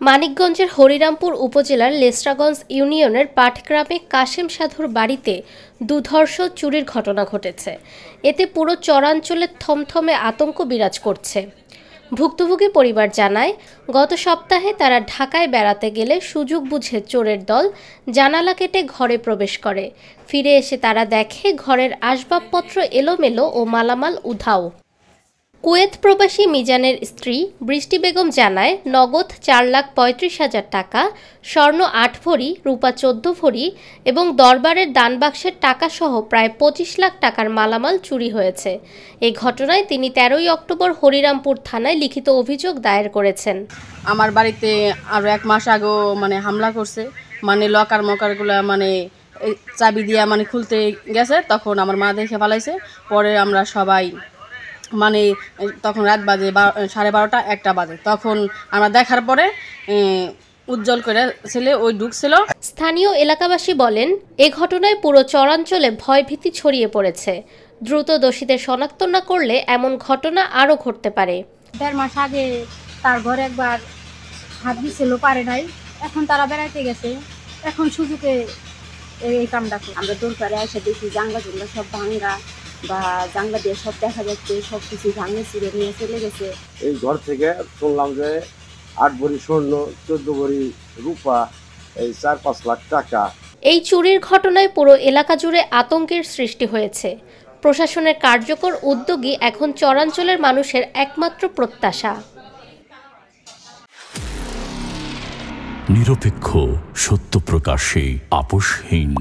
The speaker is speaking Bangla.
মানিকগঞ্জের হরিরামপুর উপজেলার লেসরাগঞ্জ ইউনিয়নের পাটগ্রামে কাশেম সাধুর বাড়িতে দুধর্ষ চুরির ঘটনা ঘটেছে। এতে পুরো চরাঞ্চলে থমথমে আতঙ্ক বিরাজ করছে। ভুক্তভোগী পরিবার জানায়, গত সপ্তাহে তারা ঢাকায় বেড়াতে গেলে সুযোগ বুঝে চোরের দল জানালা কেটে ঘরে প্রবেশ করে। ফিরে এসে তারা দেখে ঘরের আসবাবপত্র এলোমেলো ও মালামাল উধাও। কুয়েত প্রবাসী মিজানের স্ত্রী বৃষ্টি বেগম জানায়, নগদ 4,35,000 টাকা, স্বর্ণ 8 ভরি, রূপা 14 ভরি এবং দরবারের দানবাক্সের টাকাসহ প্রায় 25 লাখ টাকার মালামাল চুরি হয়েছে। এই ঘটনায় তিনি 13ই অক্টোবর হরিরামপুর থানায় লিখিত অভিযোগ দায়ের করেছেন। আমার বাড়িতে আরও 1 মাস আগেও হামলা করছে, লকার মকারগুলো চাবি দিয়া খুলতে গেছে, তখন আমার মা দেখে ফেলাইছে। পরে আমরা সবাই তখন রাত বাজে 12:30 1টা বাজে, তখন আমরা দেখার পরে উজ্জ্বল করে ছেলে ওই ঢুকছিল। স্থানীয় এলাকাবাসী বলেন, এ ঘটনায় পুরো চরাঞ্চলে ভয়ভীতি ছড়িয়ে পড়েছে। দ্রুত দোষীদের শনাক্ত না করলে এমন ঘটনা আরও ঘটতে পারে। 1.5 মাস আগে তার ঘরে একবার হাত দিছিল, পারে নাই, এখন তারা বেড়াইতে গেছে, এখন সুযোগে এই কামটা করে। আমরা দোরপারে এসে দেখি জানলা জুনলা সব ভাঙ্গা বা জানলা দিয়ে সব দেখা যাচ্ছে, সব কিছু ভাঙে ছিঁড়ে নিয়ে চলে গেছে। এই ঘর থেকে শুনলাম যে 8 ভরি স্বর্ণ, 14 ভরি রূপা, এই 4-5 লাখ টাকা। এই চুরির ঘটনায় পুরো এলাকা জুড়ে আতঙ্কের সৃষ্টি হয়েছে। প্রশাসনের কার্যকর উদ্যোগই এখন চরাঞ্চলের মানুষের একমাত্র প্রত্যাশা। নিরপেক্ষ, সত্য প্রকাশে আপোষহীন।